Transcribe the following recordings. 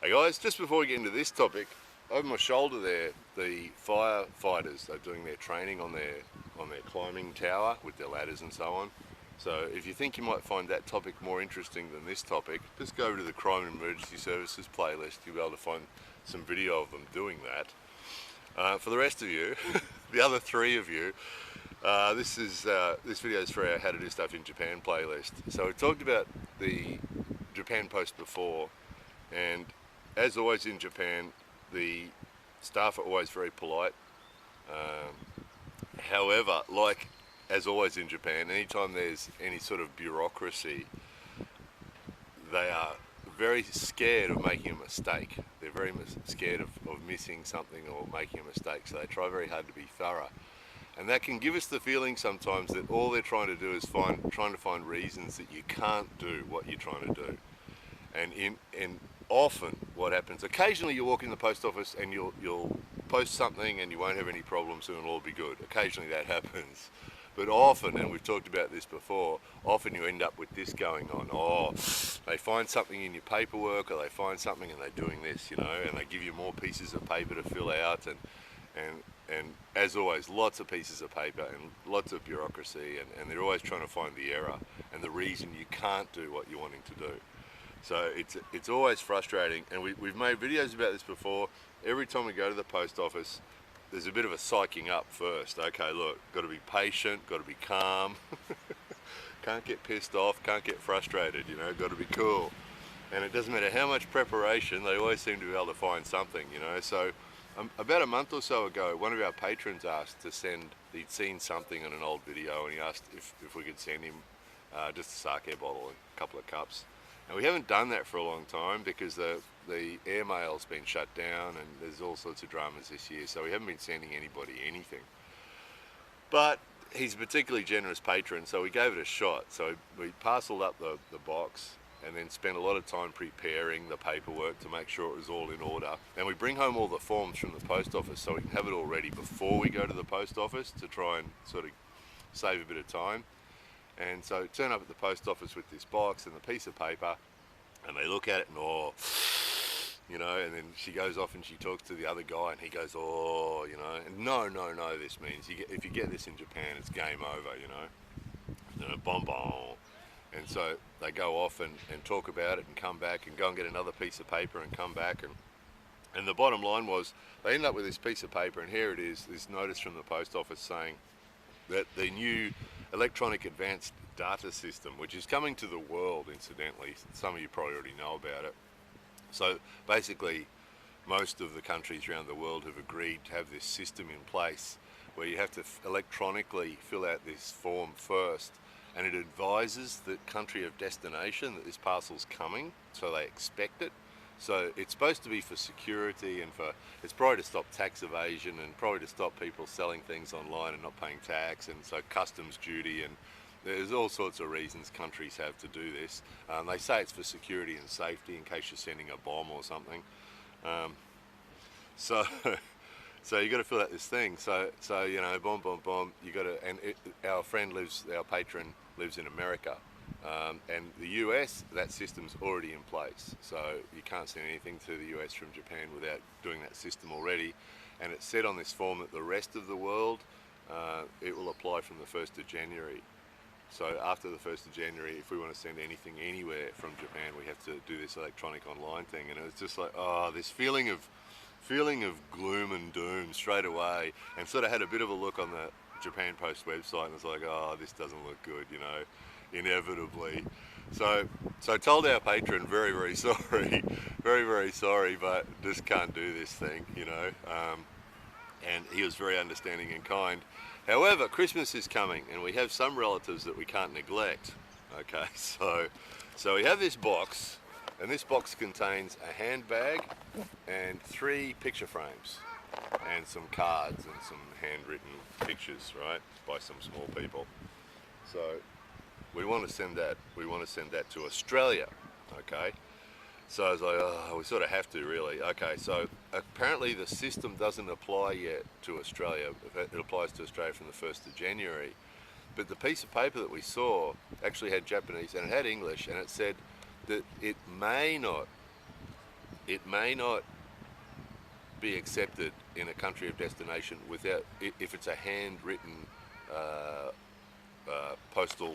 Hey guys, just before we get into this topic, over my shoulder there, the firefighters are doing their training on their climbing tower with their ladders and so on. So if you think you might find that topic more interesting than this topic, just go over to the Crime and Emergency Services playlist. You'll be able to find some video of them doing that. For the rest of you, the other three of you, this video is for our How to Do Stuff in Japan playlist. So we talked about the Japan Post before, and as always in Japan, the staff are always very polite. However, like as always in Japan, anytime there's any sort of bureaucracy, they are very scared of making a mistake. They're very scared of missing something or making a mistake, so they try very hard to be thorough. And that can give us the feeling sometimes that all they're trying to do is trying to find reasons that you can't do what you're trying to do. And often what happens, occasionally you walk in the post office and you'll post something and you won't have any problems and it'll all be good. Occasionally that happens. But often, and we've talked about this before, often you end up with this going on. Oh, they find something in your paperwork, or they find something and they're doing this, you know, and they give you more pieces of paper to fill out, and as always, lots of pieces of paper and lots of bureaucracy, and they're always trying to find the error and the reason you can't do what you're wanting to do. So it's always frustrating, and we've made videos about this before. Every time we go to the post office, there's a bit of a psyching up first. Okay, look, got to be patient, got to be calm, can't get pissed off, can't get frustrated, you know, got to be cool. And it doesn't matter how much preparation, they always seem to be able to find something, you know. So about a month or so ago, one of our patrons asked to send, he'd seen something on an old video, and he asked if we could send him just a sake bottle and a couple of cups. And we haven't done that for a long time because the airmail's been shut down and there's all sorts of dramas this year, so we haven't been sending anybody anything. But he's a particularly generous patron, so we gave it a shot. So we parceled up the box and then spent a lot of time preparing the paperwork to make sure it was all in order. And we bring home all the forms from the post office so we can have it all ready before we go to the post office to try and sort of save a bit of time. And so turn up at the post office with this box and the piece of paper, and they look at it and oh, you know, and then she goes off and she talks to the other guy and he goes, oh, you know, and no, this means if you get this in Japan, it's game over, you know, bon bon. And so they go off and talk about it and come back and go and get another piece of paper and come back, and the bottom line was they end up with this piece of paper, and here it is, this notice from the post office saying that the new electronic advanced data system, which is coming to the world incidentally, some of you probably already know about it. So basically most of the countries around the world have agreed to have this system in place where you have to electronically fill out this form first, and it advises the country of destination that this parcel's coming, so they expect it. So it's supposed to be for security and it's probably to stop tax evasion and probably to stop people selling things online and not paying tax, and so customs duty, and there's all sorts of reasons countries have to do this. They say it's for security and safety in case you're sending a bomb or something. So you got to fill out this thing. So you know, bomb. You got to, and our patron lives in America. And the US, that system's already in place, so you can't send anything to the US from Japan without doing that system already. And it's said on this form that the rest of the world, it will apply from the 1st of January. So after the 1st of January, if we want to send anything anywhere from Japan, we have to do this electronic online thing. And it was just like, oh, this feeling of gloom and doom straight away, and sort of had a bit of a look on the Japan Post website and was like, oh, this doesn't look good, you know, inevitably. So I told our patron, very sorry, very sorry, but just can't do this thing, you know. And he was very understanding and kind. However, Christmas is coming and we have some relatives that we can't neglect. Okay, so we have this box, and this box contains a handbag and 3 picture frames and some cards and some handwritten pictures, right, by some small people. So we want to send that to Australia, okay? So I was like, oh, we sort of have to really. Okay, so apparently the system doesn't apply yet to Australia. It applies to Australia from the 1st of January. But the piece of paper that we saw actually had Japanese and it had English, and it said that it may not it may not be accepted in a country of destination without, if it's a handwritten postal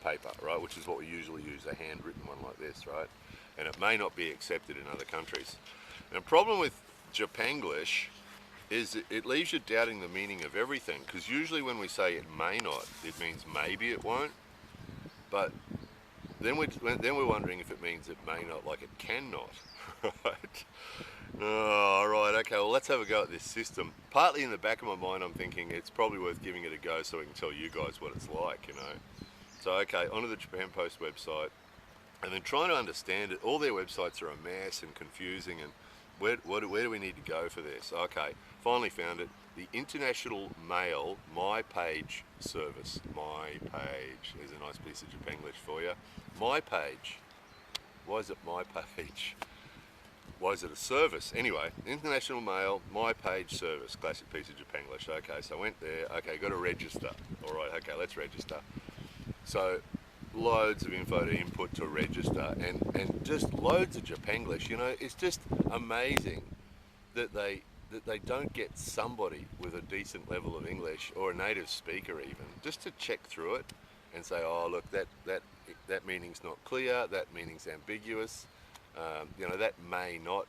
paper, right, which is what we usually use, a handwritten one like this, right, and it may not be accepted in other countries. And the problem with Japanglish is it leaves you doubting the meaning of everything, because usually when we say it may not, it means maybe it won't, but then we're wondering if it means it may not, like it cannot, right? Oh, right, okay, well, let's have a go at this system. Partly in the back of my mind, I'm thinking it's probably worth giving it a go so we can tell you guys what it's like, you know. So, okay, onto the Japan Post website, and then trying to understand it. All their websites are a mess and confusing, and where do we need to go for this? Okay, finally found it. The International Mail My Page service. My Page. There's a nice piece of Japanglish for you. My Page. Why is it My Page? Why is it a service? Anyway, International Mail, My Page service, classic piece of Japanglish. Okay, so I went there. Okay, got to register. All right, okay, let's register. So, loads of info to input to register, and just loads of Japanglish. You know, it's just amazing that they don't get somebody with a decent level of English, or a native speaker even, just to check through it and say, oh look, that meaning's not clear, that meaning's ambiguous. You know, that may not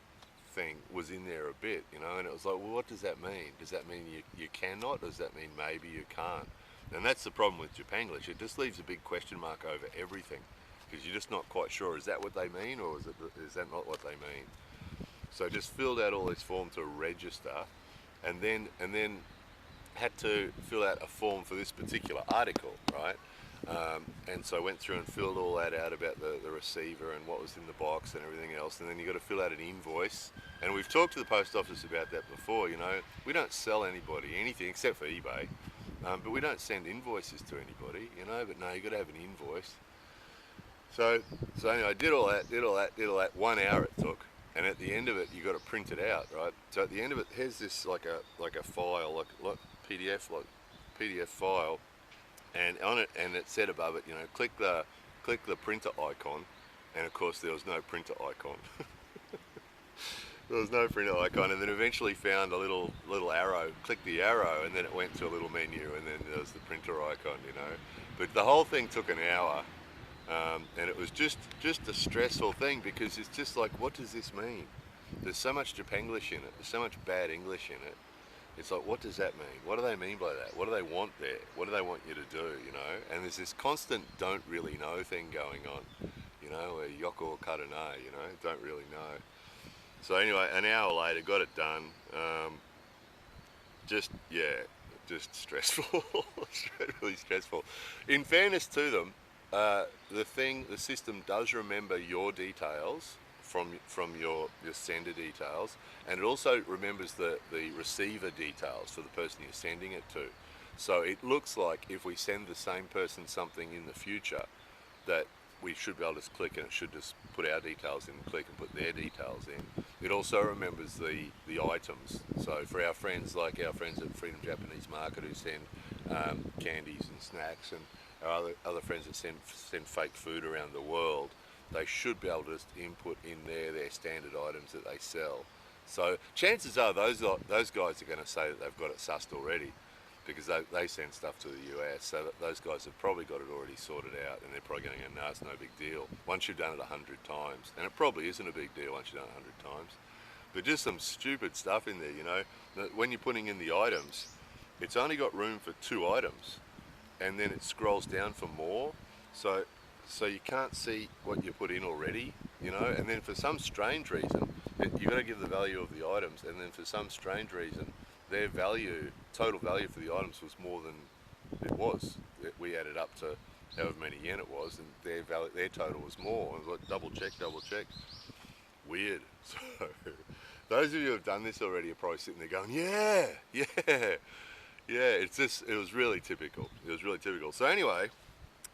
thing was in there a bit, you know, and it was like, well, what does that mean? Does that mean you cannot? Does that mean maybe you can't? And that's the problem with Japanglish. It just leaves a big question mark over everything, because you're just not quite sure, is that what they mean, or is that not what they mean? So just filled out all this form to register, and then had to fill out a form for this particular article, right? And so I went through and filled all that out about the receiver and what was in the box and everything else, and then you got to fill out an invoice. And we've talked to the post office about that before. You know, we don't sell anybody anything except for eBay, but we don't send invoices to anybody. You know, but no, you got to have an invoice. So anyway, I did all that. 1 hour it took, and at the end of it, you got to print it out, right? So at the end of it, here's this like a file, like PDF file. And on it, and it said above it, you know, click the printer icon, and of course there was no printer icon. There was no printer icon, and then eventually found a little arrow. Click the arrow, and then it went to a little menu, and then there was the printer icon, you know. But the whole thing took an hour, and it was just a stressful thing, because it's just like, what does this mean? There's so much Japanglish in it. There's so much bad English in it. It's like, what does that mean? What do they mean by that? What do they want there? What do they want you to do, you know? And there's this constant don't really know thing going on, you know, where yoko karana, you know, don't really know. So anyway, an hour later, got it done. Just stressful, really stressful. In fairness to them, the system does remember your details from your sender details, and it also remembers the receiver details for the person you're sending it to. So it looks like if we send the same person something in the future, that we should be able to just click, and it should just put our details in and click and put their details in. It also remembers the items. So for our friends, like our friends at Freedom Japanese Market, who send candies and snacks, and our other friends that send fake food around the world, they should be able to just input in their standard items that they sell. So chances are those guys are going to say that they've got it sussed already, because they send stuff to the US, so that those guys have probably got it already sorted out, and they're probably going to go, no, it's no big deal once you've done it 100 times. And it probably isn't a big deal once you've done it 100 times. But just some stupid stuff in there, you know. When you're putting in the items, it's only got room for 2 items, and then it scrolls down for more. So you can't see what you put in already, you know, and then for some strange reason, you've got to give the value of the items, and then for some strange reason, their total value for the items was more than it was. We added up to however many yen it was, and their total was more. I was like, double check. Weird. So those of you who have done this already are probably sitting there going, yeah. It was really typical. So anyway,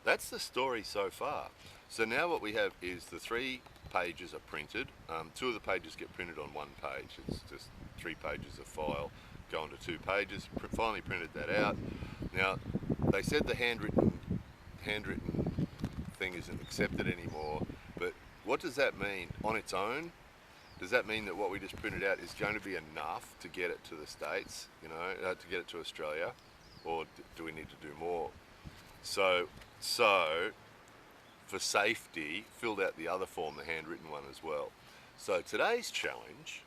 that's the story so far. So now what we have is the 3 pages are printed. 2 of the pages get printed on 1 page. It's just 3 pages of file go onto 2 pages. Finally printed that out. Now, they said the handwritten thing isn't accepted anymore, but what does that mean on its own? Does that mean that what we just printed out is going to be enough to get it to the States, to get it to Australia, or do we need to do more? So for safety, filled out the other form, the handwritten one as well. So today's challenge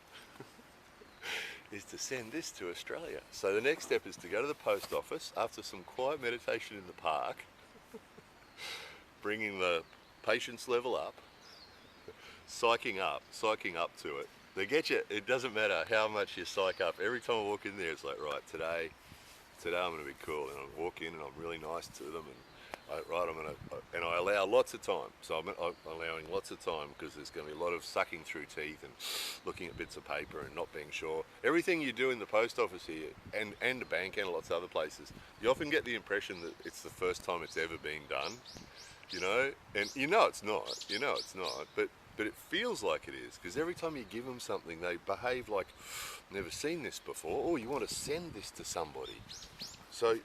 is to send this to Australia. So the next step is to go to the post office after some quiet meditation in the park, bringing the patience level up, psyching up to it. They get you, it doesn't matter how much you psych up. Every time I walk in there, it's like, right, today I'm going to be cool. And I walk in and I'm really nice to them. And I allow lots of time. So I'm allowing lots of time because there's going to be a lot of sucking through teeth and looking at bits of paper and not being sure. Everything you do in the post office here and the bank and lots of other places, you often get the impression that it's the first time it's ever been done, and it's not, but it feels like it is, because every time you give them something, they behave like, never seen this before. Oh, you want to send this to somebody. So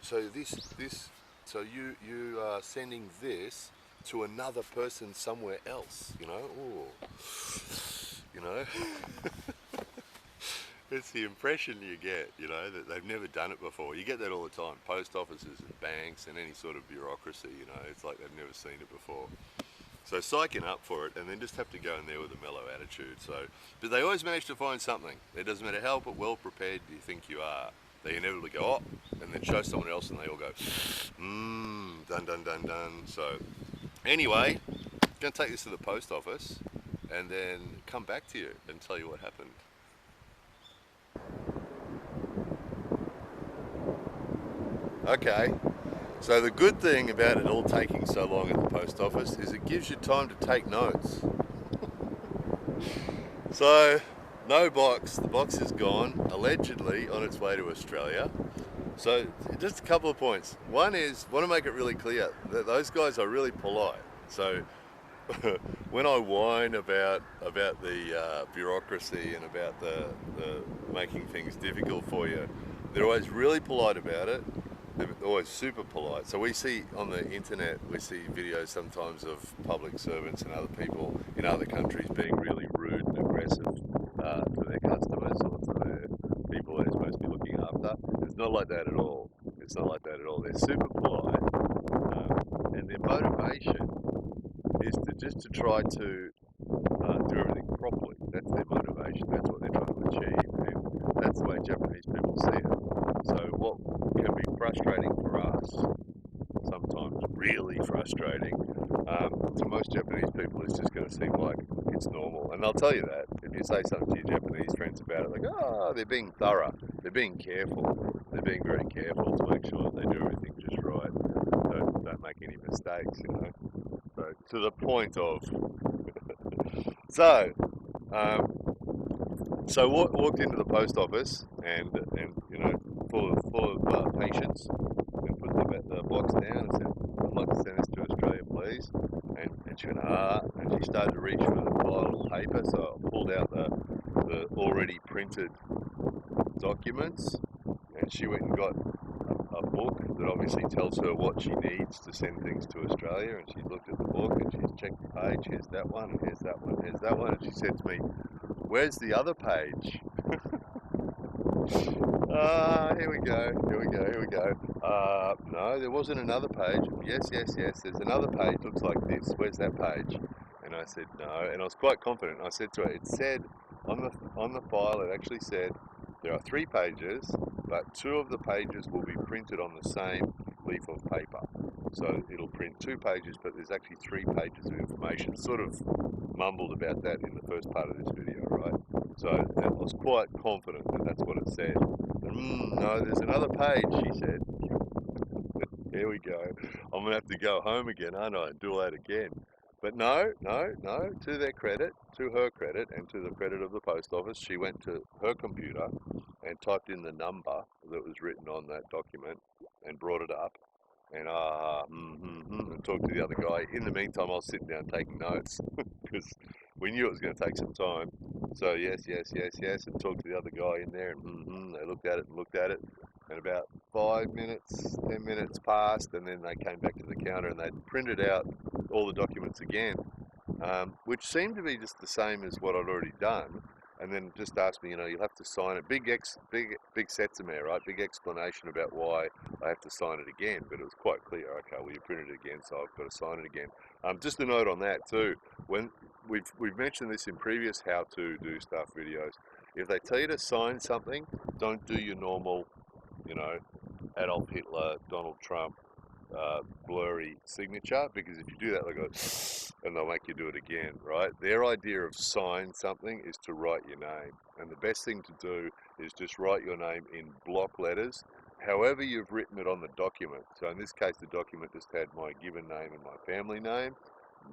you are sending this to another person somewhere else, It's the impression you get, that they've never done it before. You get that all the time. Post offices and banks and any sort of bureaucracy, it's like they've never seen it before. So psyching up for it, and then just have to go in there with a mellow attitude. But they always manage to find something. It doesn't matter how well prepared you think you are. They inevitably go, oh, and then show someone else, and they all go, done. So anyway, I'm going to take this to the post office, and then come back to you and tell you what happened. Okay. So the good thing about it all taking so long at the post office is it gives you time to take notes. So, no box. The box is gone, allegedly on its way to Australia. So, just a couple of points. One is, I want to make it really clear that those guys are really polite. So, when I whine about the bureaucracy and about the making things difficult for you, they're always really polite about it. They're always super polite. So we see on the internet, we see videos sometimes of public servants and other people in other countries being really rude and aggressive to their customers or to their people they're supposed to be looking after. It's not like that at all. They're super polite, and their motivation is to try to do everything properly. That's their motivation. That's what they're trying to achieve, and that's the way Japanese people see it. So what can be frustrating for us, sometimes really frustrating, to most Japanese people is just going to seem like it's normal. And they'll tell you that. If you say something to your Japanese friends about it, like, oh, they're being thorough, they're being careful, they're being very careful to make sure that they do everything just right, don't make any mistakes, So to the point of, so walked into the post office and full of patience, and put the box down and said, I'd like to send this to Australia, please. And she went, and she started to reach for the pile of paper, so I pulled out the already printed documents, and she went and got a book that obviously tells her what she needs to send things to Australia, and she looked at the book and she's checked the page, here's that one, and here's that one, here's that one, and she said to me, where's the other page? Here we go. No, there wasn't another page. Yes, there's another page, looks like this. Where's that page? And I said, no, and I was quite confident. I said to her, it said, on the file, it actually said, there are 3 pages, but 2 of the pages will be printed on the same leaf of paper. So it'll print 2 pages, but there's actually 3 pages of information. Sort of mumbled about that in the first part of this video, right? So I was quite confident that that's what it said. No, there's another page, she said. Here we go. I'm going to have to go home again, aren't I, and do all that again. But no, to their credit, to her credit, and to the credit of the post office, she went to her computer and typed in the number that was written on that document and brought it up and and talked to the other guy. In the meantime, I was sitting down taking notes because we knew it was going to take some time. So yes, and talked to the other guy in there, and they looked at it, and about 5 minutes, 10 minutes passed, and then they came back to the counter and they'd printed out all the documents again. which seemed to be just the same as what I'd already done. And then just asked me, you'll have to sign it. Big sets in there, right? Big explanation about why I have to sign it again. But it was quite clear. Okay, well you printed it again, so I've got to sign it again. Just a note on that too. When we've mentioned this in previous how to do stuff videos. If they tell you to sign something, don't do your normal, you know, Adolf Hitler, Donald Trump, blurry signature, because if you do that, they go, and they'll make you do it again, right? Their idea of sign something is to write your name, and the best thing to do is just write your name in block letters, however you've written it on the document. So in this case, the document just had my given name and my family name,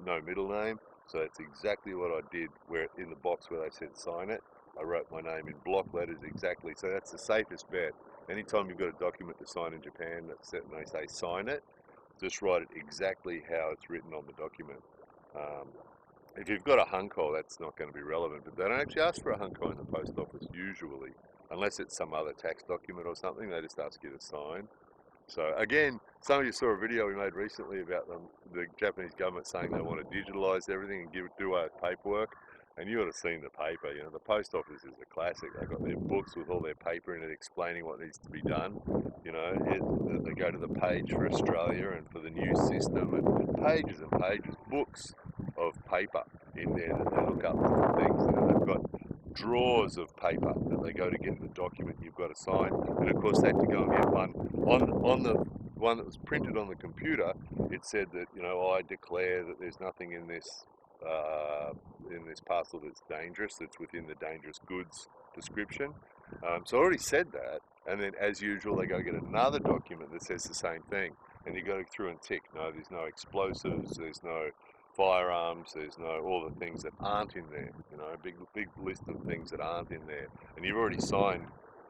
no middle name. So that's exactly what I did, where in the box where they said sign it, I wrote my name in block letters exactly. So that's the safest bet. Anytime you've got a document to sign in Japan and they say sign it, just write it exactly how it's written on the document. If you've got a hunko, that's not going to be relevant, but they don't actually ask for a hunko in the post office usually, unless it's some other tax document or something. They just ask you to sign. So again, some of you saw a video we made recently about the Japanese government saying they want to digitalise everything and do away with paperwork. And you would have seen the paper. The post office is a classic. They've got their books with all their paper in it explaining what needs to be done. They go to the page for Australia and for the new system, and pages and pages, books of paper in there that they look up different things. They've got drawers of paper that they go to get the document you've got to sign. And of course, they had to go and get one on the one that was printed on the computer. It said that I declare that there's nothing in this parcel that's dangerous, that's within the dangerous goods description. So I already said that, and then as usual they go get another document that says the same thing, and you go through and tick, no, there's no explosives, there's no firearms, there's no all the things that aren't in there, a big list of things that aren't in there, and you've already signed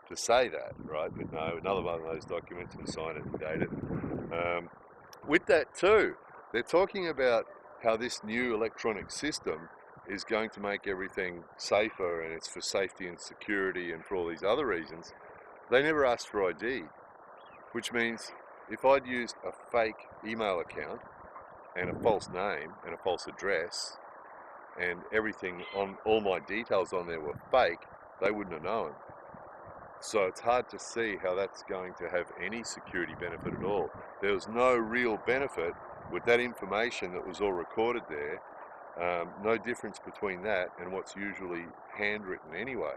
to say that, right? But no, another one of those documents, and sign it and date it. With that too, they're talking about how this new electronic system is going to make everything safer, and it's for safety and security and for all these other reasons. They never asked for ID, which means if I'd used a fake email account and a false name and a false address and everything on all my details on there were fake, they wouldn't have known. So it's hard to see how that's going to have any security benefit at all. There was no real benefit with that information that was all recorded there. No difference between that and what's usually handwritten anyway.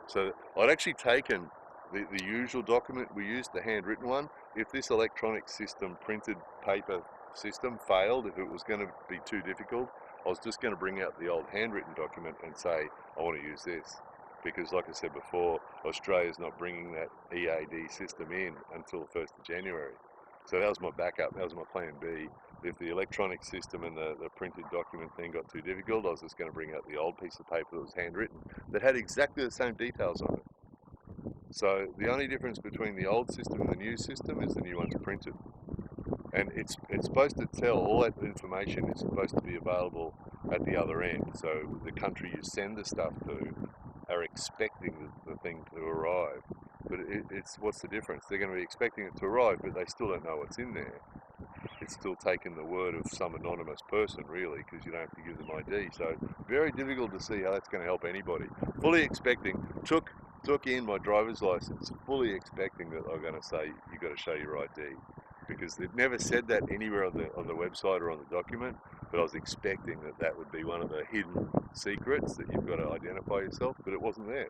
So I'd actually taken the usual document we used, the handwritten one. If this electronic system, printed paper system failed, if it was going to be too difficult, I was just going to bring out the old handwritten document and say, I want to use this. Because like I said before, Australia's not bringing that EAD system in until the 1st of January. So that was my backup, that was my plan B. If the electronic system and the printed document thing got too difficult, I was just going to bring out the old piece of paper that was handwritten that had exactly the same details on it. So the only difference between the old system and the new system is the new one's printed. And it's supposed to tell, all that information is supposed to be available at the other end. So the country you send the stuff to are expecting the thing to arrive. But it's what's the difference? They're going to be expecting it to arrive, but they still don't know what's in there. It's still taking the word of some anonymous person, really, because you don't have to give them ID. So very difficult to see how that's going to help anybody. Fully expecting, took in my driver's license, fully expecting that I'm going to say you've got to show your ID, because they've never said that anywhere on the website or on the document. But I was expecting that would be one of the hidden secrets, that you've got to identify yourself, but it wasn't there.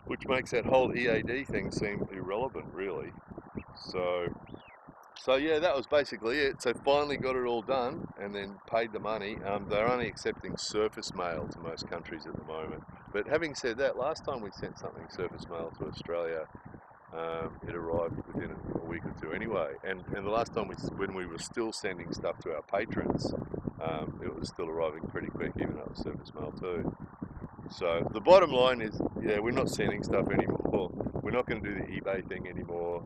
Which makes that whole EAD thing seem irrelevant, really. So yeah, that was basically it. So finally got it all done and then paid the money. They're only accepting surface mail to most countries at the moment. But having said that, last time we sent something surface mail to Australia, it arrived within a week or two anyway. And the last time when we were still sending stuff to our patrons, it was still arriving pretty quick, even though it was surface mail too. So the bottom line is, yeah, we're not sending stuff anymore. We're not going to do the eBay thing anymore.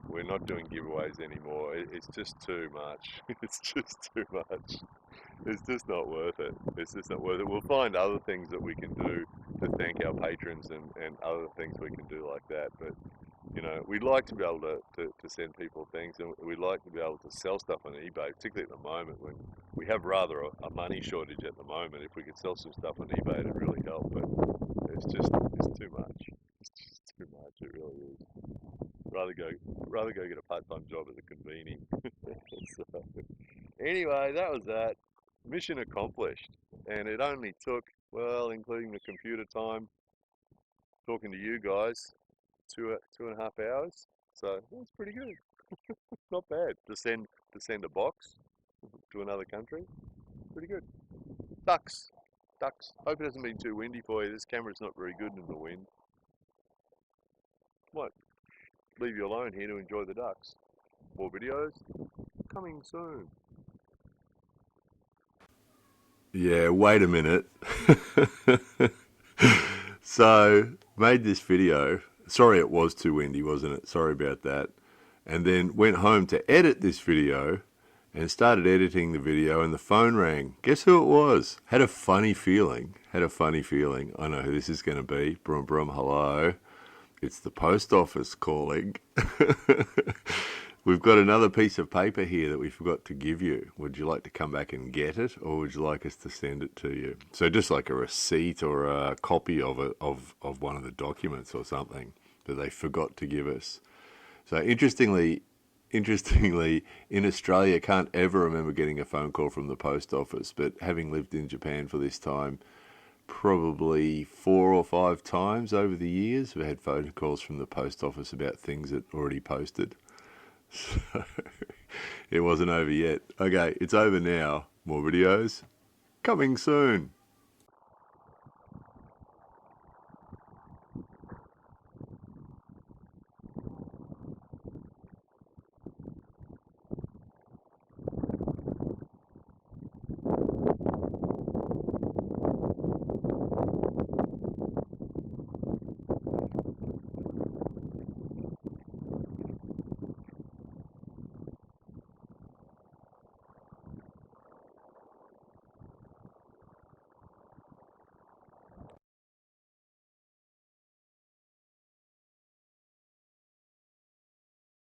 We're not doing giveaways anymore. It's just too much. It's just too much. It's just not worth it. It's just not worth it. We'll find other things that we can do to thank our patrons and other things we can do like that. But You know, we'd like to be able to send people things, and we'd like to be able to sell stuff on eBay, particularly at the moment when we have rather a money shortage at the moment. If we could sell some stuff on eBay, it'd really help, but it's too much. It's just too much, it really is. Rather go rather go get a part-time job at the convening. So, anyway, that was that. Mission accomplished. And it only took, well, including the computer time, talking to you guys, 2.5 hours. So that's pretty good. Not bad to send a box to another country. Pretty good. Ducks. Ducks. Hope it hasn't been too windy for you. This camera's not very good in the wind. Might leave you alone here to enjoy the ducks. More videos coming soon. Yeah, wait a minute. So, made this video. Sorry it was too windy, wasn't it? Sorry about that. And then went home to edit this video and started editing the video and the phone rang. Guess who it was? Had a funny feeling. Had a funny feeling. I know who this is going to be. Brum brum, hello. It's the post office calling. We've got another piece of paper here that we forgot to give you. Would you like to come back and get it, or would you like us to send it to you? So just like a receipt or a copy of it, of one of the documents or something that they forgot to give us. So interestingly, in Australia, can't ever remember getting a phone call from the post office, but having lived in Japan for this time, probably 4 or 5 times over the years, we've had phone calls from the post office about things that already posted. So it wasn't over yet. Okay, it's over now. More videos coming soon.